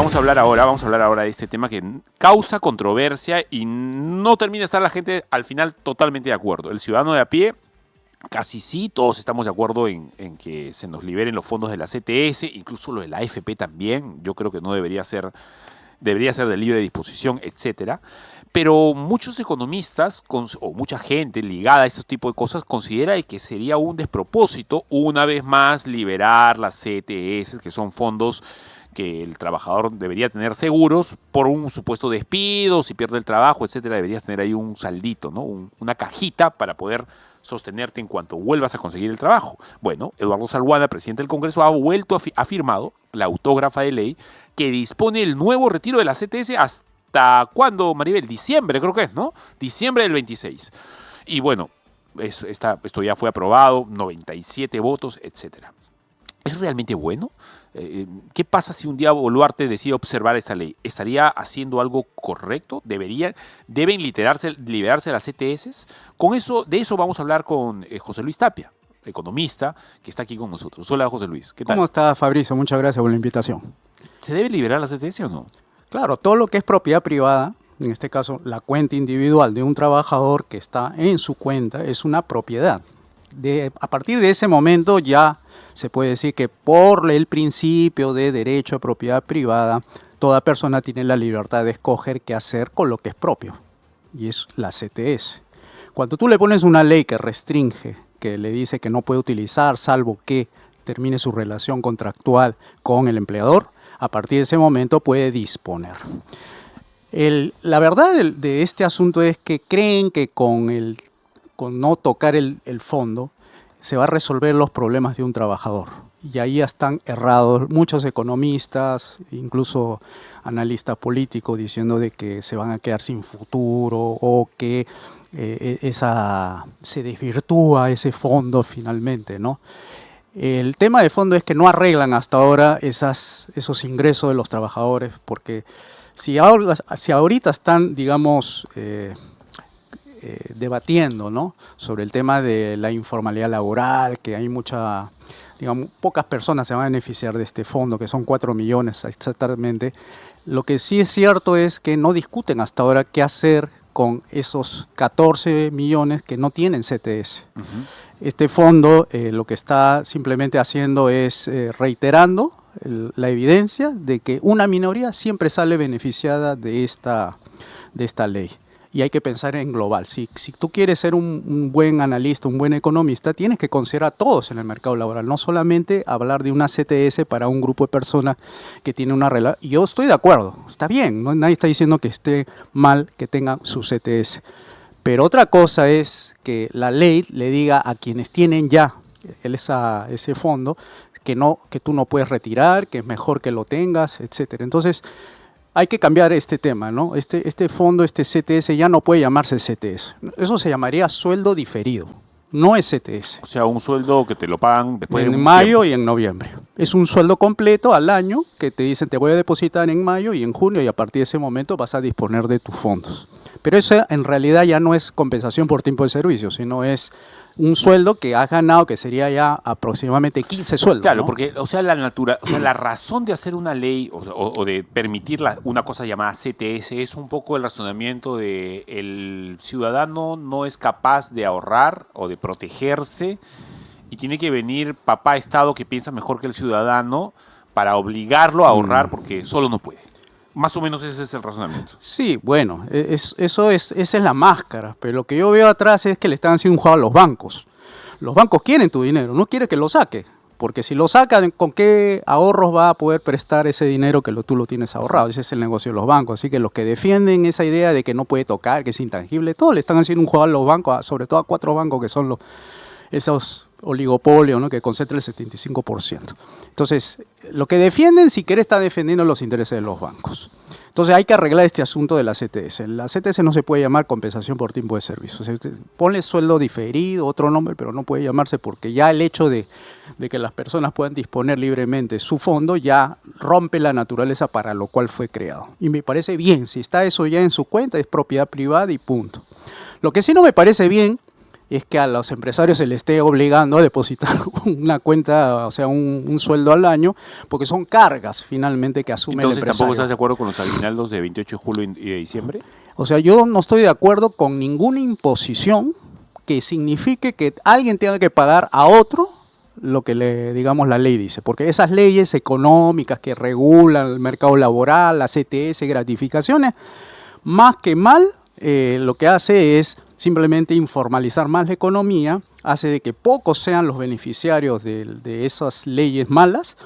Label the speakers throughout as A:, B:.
A: Vamos a hablar ahora de este tema que causa controversia y no termina de estar la gente al final totalmente de acuerdo. El ciudadano de a pie, casi sí, todos estamos de acuerdo en que se nos liberen los fondos de la CTS, incluso lo de la AFP también. Yo creo que no debería ser de libre disposición, etcétera. Pero muchos economistas o mucha gente ligada a este tipo de cosas considera que sería un despropósito, una vez más, liberar las CTS, que son fondos que el trabajador debería tener seguros por un supuesto despido, si pierde el trabajo, etcétera. Deberías tener ahí un saldito, ¿no? Una cajita para poder sostenerte en cuanto vuelvas a conseguir el trabajo. Bueno, Eduardo Salguana, presidente del Congreso, ha firmado la autógrafa de ley que dispone el nuevo retiro de la CTS hasta ¿cuándo, Maribel? Diciembre, creo que es, ¿no? Diciembre del 26. Y bueno, esto ya fue aprobado, 97 votos, etcétera. ¿Es realmente bueno? ¿Qué pasa si un día Boluarte decide observar esa ley? ¿Estaría haciendo algo correcto? ¿Deben liberarse las CTS? De eso vamos a hablar con José Luis Tapia, economista, que está aquí con nosotros. Hola, José Luis. ¿Qué tal?
B: ¿Cómo está, Fabrizio? Muchas gracias por la invitación.
A: ¿Se debe liberar la CTS o no?
B: Claro, todo lo que es propiedad privada, en este caso la cuenta individual de un trabajador que está en su cuenta, es una propiedad. A partir de ese momento ya se puede decir que por el principio de derecho a propiedad privada, toda persona tiene la libertad de escoger qué hacer con lo que es propio, y es la CTS. Cuando tú le pones una ley que restringe, que le dice que no puede utilizar salvo que termine su relación contractual con el empleador, a partir de ese momento puede disponer. La verdad de este asunto es que creen que con no tocar el fondo se va a resolver los problemas de un trabajador. Y ahí ya están errados muchos economistas, incluso analistas políticos, diciendo de que se van a quedar sin futuro o que se desvirtúa ese fondo finalmente, ¿no? El tema de fondo es que no arreglan hasta ahora esos ingresos de los trabajadores, porque si ahorita están, digamos, debatiendo, ¿no?, sobre el tema de la informalidad laboral, que hay pocas personas se van a beneficiar de este fondo, que son 4 millones exactamente. Lo que sí es cierto es que no discuten hasta ahora qué hacer con esos 14 millones que no tienen CTS. Uh-huh. Este fondo lo que está simplemente haciendo es reiterando la evidencia de que una minoría siempre sale beneficiada de esta ley. Y hay que pensar en global. Si tú quieres ser un buen analista, un buen economista, tienes que considerar a todos en el mercado laboral, no solamente hablar de una CTS para un grupo de personas que tiene una relación. Yo estoy de acuerdo, está bien, ¿no? Nadie está diciendo que esté mal que tengan su CTS. Pero otra cosa es que la ley le diga a quienes tienen ya ese fondo que tú no puedes retirar, que es mejor que lo tengas, etcétera. Entonces, hay que cambiar este tema, ¿no? Este fondo, este CTS, ya no puede llamarse CTS. Eso se llamaría sueldo diferido, no es CTS.
A: O sea, un sueldo que te lo pagan después de
B: en mayo y en noviembre. Es un sueldo completo al año que te dicen te voy a depositar en mayo y en junio, y a partir de ese momento vas a disponer de tus fondos. Pero eso en realidad ya no es compensación por tiempo de servicio, sino es un sueldo que has ganado, que sería ya aproximadamente 15 sueldos.
A: Claro,
B: ¿no?
A: porque la razón de hacer una ley o de permitir una cosa llamada CTS es un poco el razonamiento de el ciudadano no es capaz de ahorrar o de protegerse y tiene que venir papá Estado que piensa mejor que el ciudadano para obligarlo a ahorrar porque solo no puede. Más o menos ese es el razonamiento.
B: Sí, bueno, esa es la máscara, pero lo que yo veo atrás es que le están haciendo un juego a los bancos. Los bancos quieren tu dinero, no quieren que lo saque, porque si lo sacan, ¿con qué ahorros va a poder prestar ese dinero que tú lo tienes ahorrado? Ese es el negocio de los bancos. Así que los que defienden esa idea de que no puede tocar, que es intangible, todos le están haciendo un juego a los bancos, sobre todo a 4 bancos que son esos oligopolios, ¿no?, que concentran el 75%. Entonces, lo que defienden, si querés, está defendiendo los intereses de los bancos. Entonces hay que arreglar este asunto de la CTS. La CTS no se puede llamar compensación por tiempo de servicio. Ponle sueldo diferido, otro nombre, pero no puede llamarse, porque ya el hecho de que las personas puedan disponer libremente su fondo ya rompe la naturaleza para lo cual fue creado. Y me parece bien, si está eso ya en su cuenta, es propiedad privada y punto. Lo que sí no me parece bien es que a los empresarios se les esté obligando a depositar una cuenta, o sea, un sueldo al año, porque son cargas finalmente que asume el empresario.
A: Entonces, ¿tampoco estás de acuerdo con los aguinaldos de 28 de julio y de diciembre?
B: O sea, yo no estoy de acuerdo con ninguna imposición que signifique que alguien tenga que pagar a otro lo que digamos, la ley dice. Porque esas leyes económicas que regulan el mercado laboral, las CTS, gratificaciones, más que mal, lo que hace es simplemente informalizar más la economía, hace de que pocos sean los beneficiarios de esas leyes malas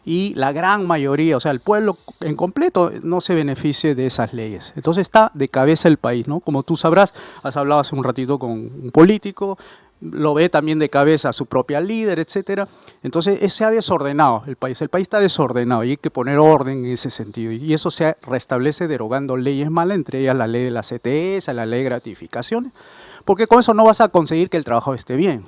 B: y la gran mayoría, o sea, el pueblo en completo no se beneficie de esas leyes. Entonces está de cabeza el país, ¿no? Como tú sabrás, has hablado hace un ratito con un político, lo ve también de cabeza a su propia líder, etcétera. Entonces se ha desordenado el país está desordenado y hay que poner orden en ese sentido. Y eso se restablece derogando leyes malas, entre ellas la ley de la CTS, la ley de gratificaciones, porque con eso no vas a conseguir que el trabajo esté bien.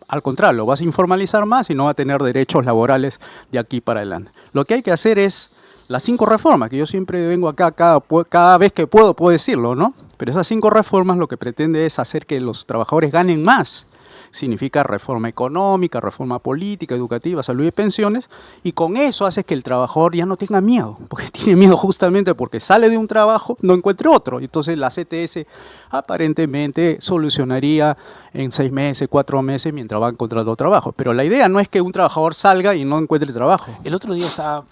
B: Al contrario, lo vas a informalizar más y no va a tener derechos laborales de aquí para adelante. Lo que hay que hacer es las 5 reformas, que yo siempre vengo acá, cada vez que puedo decirlo, ¿no? Pero esas 5 reformas lo que pretende es hacer que los trabajadores ganen más. Significa reforma económica, reforma política, educativa, salud y pensiones, y con eso hace que el trabajador ya no tenga miedo, porque tiene miedo justamente porque sale de un trabajo, no encuentre otro. Entonces la CTS aparentemente solucionaría en 6 meses, 4 meses, mientras va encontrando trabajo. Pero la idea no es que un trabajador salga y no encuentre trabajo.
A: El otro día estaba...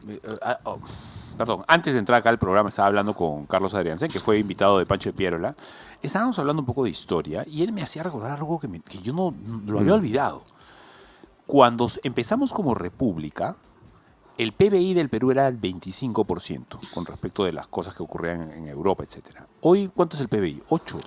A: Perdón, antes de entrar acá al programa estaba hablando con Carlos Adriansen, que fue invitado de Pancho de Piérola. Estábamos hablando un poco de historia y él me hacía recordar algo que yo no lo había olvidado. Cuando empezamos como república, el PBI del Perú era el 25% con respecto de las cosas que ocurrían en Europa, etc. Hoy, ¿cuánto es el PBI? 8.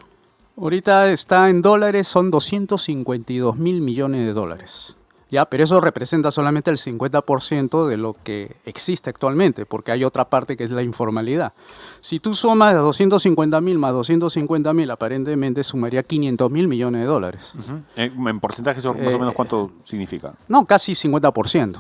B: Ahorita está en dólares, son 252 mil millones de dólares. Ya, pero eso representa solamente el 50% de lo que existe actualmente, porque hay otra parte que es la informalidad. Si tú sumas 250.000 más 250.000, aparentemente sumaría 500.000 millones de dólares.
A: ¿En porcentaje eso más o menos cuánto significa?
B: No, casi 50%.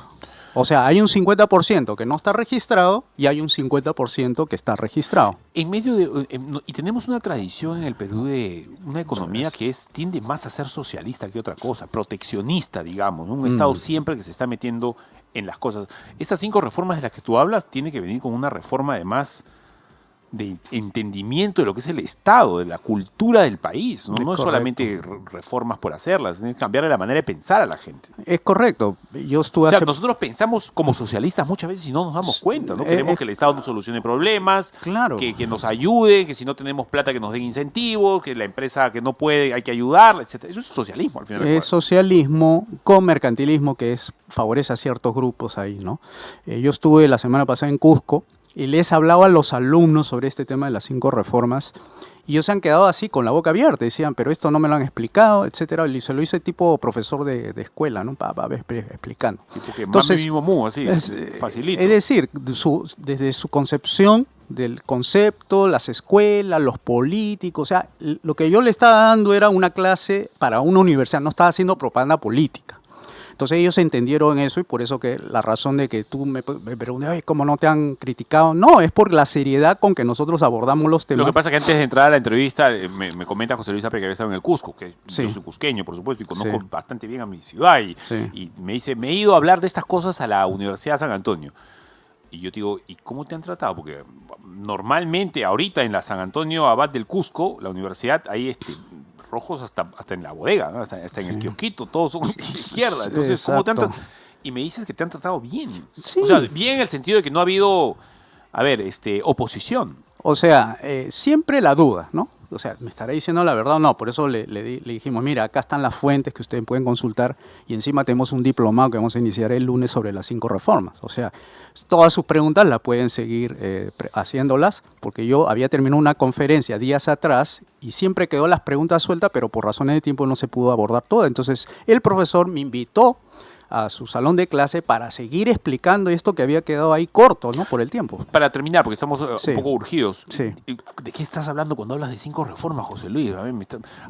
B: O sea, hay un 50% que no está registrado y hay un 50% que está registrado.
A: En medio de... y tenemos una tradición en el Perú de una economía que tiende más a ser socialista que otra cosa, proteccionista, digamos, ¿no? Un Estado siempre que se está metiendo en las cosas. Estas 5 reformas de las que tú hablas tienen que venir con una reforma además de entendimiento de lo que es el Estado, de la cultura del país. No es solamente reformas por hacerlas, es cambiarle la manera de pensar a la gente.
B: Es correcto. Yo estuve
A: nosotros pensamos como socialistas muchas veces y no nos damos cuenta, ¿no? Queremos que el Estado nos solucione problemas,
B: claro,
A: que nos ayude, que si no tenemos plata que nos den incentivos, que la empresa que no puede hay que ayudarla, etc. Eso es socialismo al final.
B: Es socialismo con mercantilismo que favorece a ciertos grupos ahí, ¿no? Yo estuve la semana pasada en Cusco y les hablaba a los alumnos sobre este tema de las 5 reformas y ellos se han quedado así con la boca abierta, decían, pero esto no me lo han explicado, etcétera, y se lo hice tipo profesor de escuela, ¿no? Explicando.
A: Tipo que entonces, mismo así, facilito.
B: Es decir, desde su concepción del concepto, las escuelas, los políticos, o sea, lo que yo le estaba dando era una clase para una universidad, no estaba haciendo propaganda política. Entonces ellos entendieron eso y por eso que la razón de que tú me preguntas, ¿cómo no te han criticado? No, es por la seriedad con que nosotros abordamos los temas.
A: Lo que pasa es que antes de entrar a la entrevista me comenta José Luis Apre que había estado en el Cusco, que
B: sí,
A: yo soy cusqueño, por supuesto, y conozco bastante bien a mi ciudad. Y me dice, me he ido a hablar de estas cosas a la Universidad de San Antonio. Y yo digo, ¿y cómo te han tratado? Porque normalmente ahorita en la San Antonio Abad del Cusco, la universidad, hay rojos hasta en la bodega, ¿no? hasta en el kiosquito, todos son izquierda. Entonces, ¿cómo te han tratado? Y me dices que te han tratado bien.
B: Sí.
A: O sea, bien en el sentido de que no ha habido, oposición.
B: O sea, siempre la duda, ¿no? O sea, ¿me estará diciendo la verdad o no? Por eso le dijimos, mira, acá están las fuentes que ustedes pueden consultar y encima tenemos un diplomado que vamos a iniciar el lunes sobre las 5 reformas. O sea, todas sus preguntas las pueden seguir haciéndolas, porque yo había terminado una conferencia días atrás y siempre quedó las preguntas sueltas, pero por razones de tiempo no se pudo abordar todas. Entonces, el profesor me invitó a su salón de clase para seguir explicando esto que había quedado ahí corto, ¿no? Por el tiempo.
A: Para terminar, porque estamos
B: Sí.
A: un poco urgidos.
B: Sí.
A: ¿De qué estás hablando cuando hablas de 5 reformas, José Luis?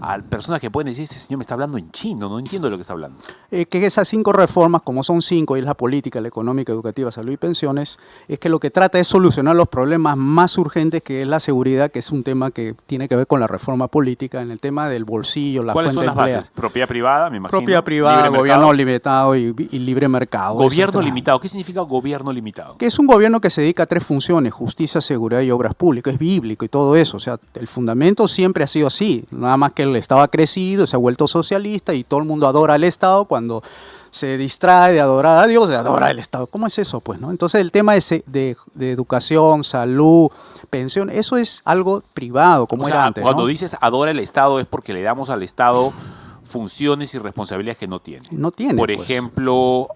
A: A personas que pueden decir, este señor me está hablando en chino, no entiendo de lo que está hablando.
B: Que esas 5 reformas, como son 5, y es la política, la económica, educativa, salud y pensiones, es que lo que trata es solucionar los problemas más urgentes, que es la seguridad, que es un tema que tiene que ver con la reforma política, en el tema del bolsillo, la
A: ¿Cuáles
B: fuente
A: son
B: de
A: las
B: empleo.
A: bases? Propiedad privada, me imagino.
B: Propiedad privada,
A: libre
B: gobierno
A: mercado.
B: limitado y libre mercado.
A: Gobierno
B: etcétera.
A: limitado. ¿Qué significa gobierno limitado?
B: Que es un gobierno que se dedica a 3 funciones: justicia, seguridad y obras públicas. Es bíblico y todo eso. O sea, el fundamento siempre ha sido así. Nada más que el Estado ha crecido, se ha vuelto socialista y todo el mundo adora al Estado. Cuando se distrae de adorar a Dios, de adorar al Estado. ¿Cómo es eso? Pues, ¿no? Entonces el tema de educación, salud, pensión, eso es algo privado, como
A: O sea,
B: era antes.
A: cuando
B: ¿no?
A: dices adora el Estado es porque le damos al Estado funciones y responsabilidades que no tiene.
B: No tiene,
A: Por
B: pues.
A: ejemplo,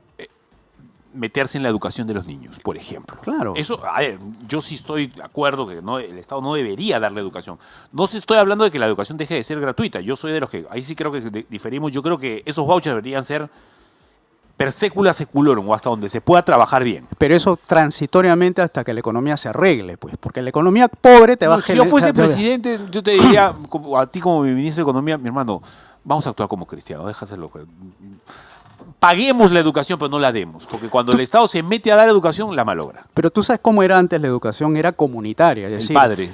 A: meterse en la educación de los niños, por ejemplo.
B: Claro.
A: Eso, a ver, yo sí estoy de acuerdo que no, el Estado no debería darle educación. No se estoy hablando de que la educación deje de ser gratuita. Yo soy de los que, ahí sí creo que diferimos. Yo creo que esos vouchers deberían ser per secula seculorum, o hasta donde se pueda trabajar bien.
B: Pero eso transitoriamente hasta que la economía se arregle, pues, porque la economía pobre te va a
A: Si yo fuese
B: generar-
A: presidente, yo te diría, a ti como mi ministro de Economía, mi hermano, vamos a actuar como cristianos, déjaselo. Paguemos la educación, pero no la demos, porque cuando el Estado se mete a dar educación, la malogra.
B: Pero tú sabes cómo era antes la educación, era comunitaria. Es
A: El
B: decir,
A: padre,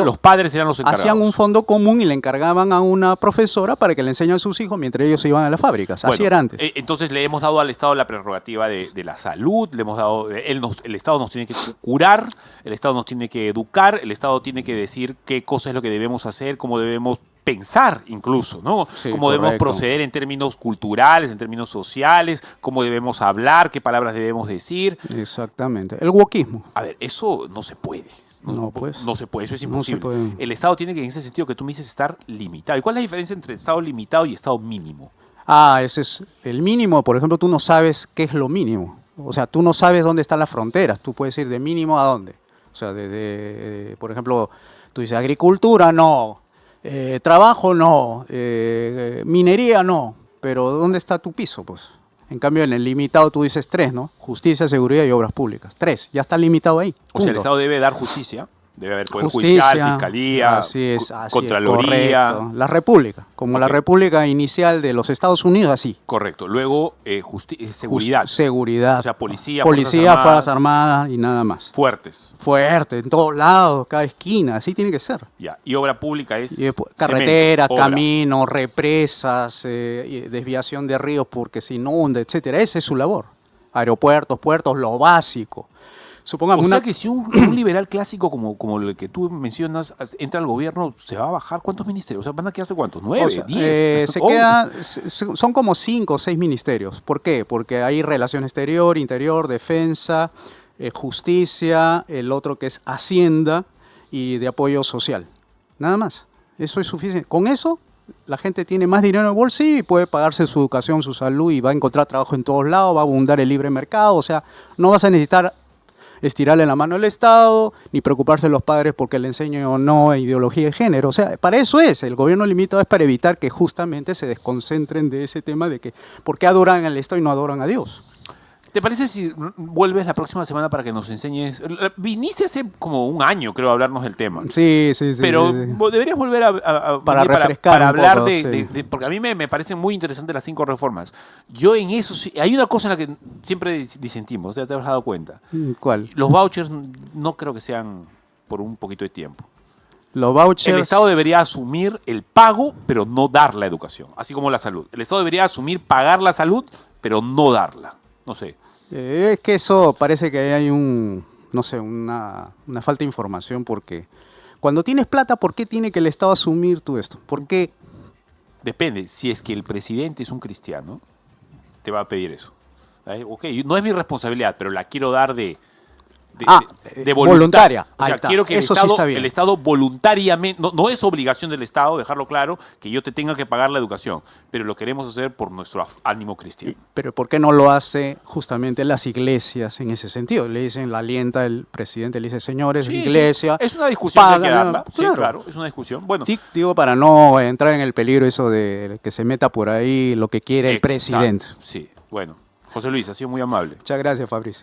A: los padres eran los encargados.
B: hacían un fondo común y le encargaban a una profesora para que le enseñe a sus hijos mientras ellos se iban a las fábricas. Así
A: Bueno,
B: era antes.
A: Entonces le hemos dado al Estado la prerrogativa de la salud, le hemos dado, el Estado nos tiene que curar, el Estado nos tiene que educar, el Estado tiene que decir qué cosa es lo que debemos hacer, cómo debemos pensar incluso, ¿no?
B: Sí,
A: cómo debemos
B: correcto.
A: proceder en términos culturales, en términos sociales, cómo debemos hablar, qué palabras debemos decir.
B: Exactamente. El wokismo.
A: A ver, eso no se puede.
B: No, pues.
A: No se puede, eso es
B: No se
A: imposible.
B: puede.
A: El Estado tiene que, en ese sentido que tú me dices, estar limitado. ¿Y cuál es la diferencia entre Estado limitado y Estado mínimo?
B: Ese es el mínimo. Por ejemplo, tú no sabes qué es lo mínimo. O sea, tú no sabes dónde están las fronteras. Tú puedes ir de mínimo a dónde. O sea, por ejemplo, tú dices agricultura, no. Trabajo, no. Minería, no. Pero ¿dónde está tu piso? Pues. En cambio, en el limitado tú dices 3, ¿no? Justicia, seguridad y obras públicas. 3. Ya está limitado ahí.
A: O sea, el
B: Punto.
A: Estado debe dar justicia, debe haber poder
B: Justicia,
A: judicial, fiscalía,
B: así es,
A: contraloría.
B: correcto. La república, como la
A: Ok.
B: república inicial de los Estados Unidos, así.
A: Correcto. Luego, seguridad.
B: Seguridad.
A: O sea, policía,
B: Fuerzas Armadas y nada más.
A: fuertes.
B: Fuerte, en todos lados, cada esquina, así tiene que ser.
A: Ya. Y obra pública es
B: Y después, carretera,
A: cemento, obra.
B: camino, represas, y desviación de ríos porque se inunda, etcétera. Esa es su labor. Aeropuertos, puertos, lo básico. Supongamos
A: O sea
B: una...
A: que si un liberal clásico como el que tú mencionas entra al gobierno, ¿se va a bajar cuántos ministerios? O sea, ¿van a quedarse cuántos? ¿9?
B: O sea,
A: ¿10?
B: son como 5 o 6 ministerios. ¿Por qué? Porque hay relación exterior, interior, defensa, justicia, el otro que es Hacienda y de apoyo social. Nada más. Eso es suficiente. Con eso, la gente tiene más dinero en el bolsillo y puede pagarse su educación, su salud y va a encontrar trabajo en todos lados, va a abundar el libre mercado. O sea, no vas a necesitar estirarle la mano al Estado, ni preocuparse los padres porque le enseñen o no ideología de género. O sea, para eso es. El gobierno limitado es para evitar que justamente se desconcentren de ese tema de que ¿por qué adoran al Estado y no adoran a Dios?
A: ¿Te parece si vuelves la próxima semana para que nos enseñes? Viniste hace como un año, creo, a hablarnos del tema.
B: Sí.
A: Pero
B: sí.
A: deberías volver a
B: Para
A: venir
B: refrescar
A: para
B: un
A: hablar
B: poco, sí.
A: porque a mí me parecen muy interesantes las 5 reformas. Yo en eso sí, hay una cosa en la que siempre disentimos, ya te has dado cuenta.
B: ¿Cuál?
A: Los vouchers no creo que sean por un poquito de tiempo.
B: Los vouchers.
A: El Estado debería asumir el pago, pero no dar la educación, así como la salud. El Estado debería asumir pagar la salud, pero no darla. No sé.
B: Es que eso parece que hay no sé, una falta de información porque cuando tienes plata, ¿por qué tiene que el Estado asumir tú esto? ¿Por qué?
A: Depende. Si es que el presidente es un cristiano, te va a pedir eso. Ok, no es mi responsabilidad, pero la quiero dar de
B: voluntaria.
A: O sea,
B: Ahí está.
A: quiero que
B: Eso sí está bien.
A: el Estado voluntariamente, no es obligación del Estado, dejarlo claro, que yo te tenga que pagar la educación, pero lo queremos hacer por nuestro ánimo cristiano.
B: Pero ¿por qué no lo hace justamente las iglesias en ese sentido? Le dicen, la alienta el presidente, le dice, señores,
A: Sí,
B: iglesia.
A: sí. Es una discusión que hay que
B: pagan,
A: darla. Sí, claro, es una discusión. Bueno,
B: Digo, para no entrar en el peligro eso de que se meta por ahí lo que quiere el
A: exacto.
B: presidente.
A: Sí, bueno. José Luis, ha sido muy amable.
B: Muchas gracias, Fabricio.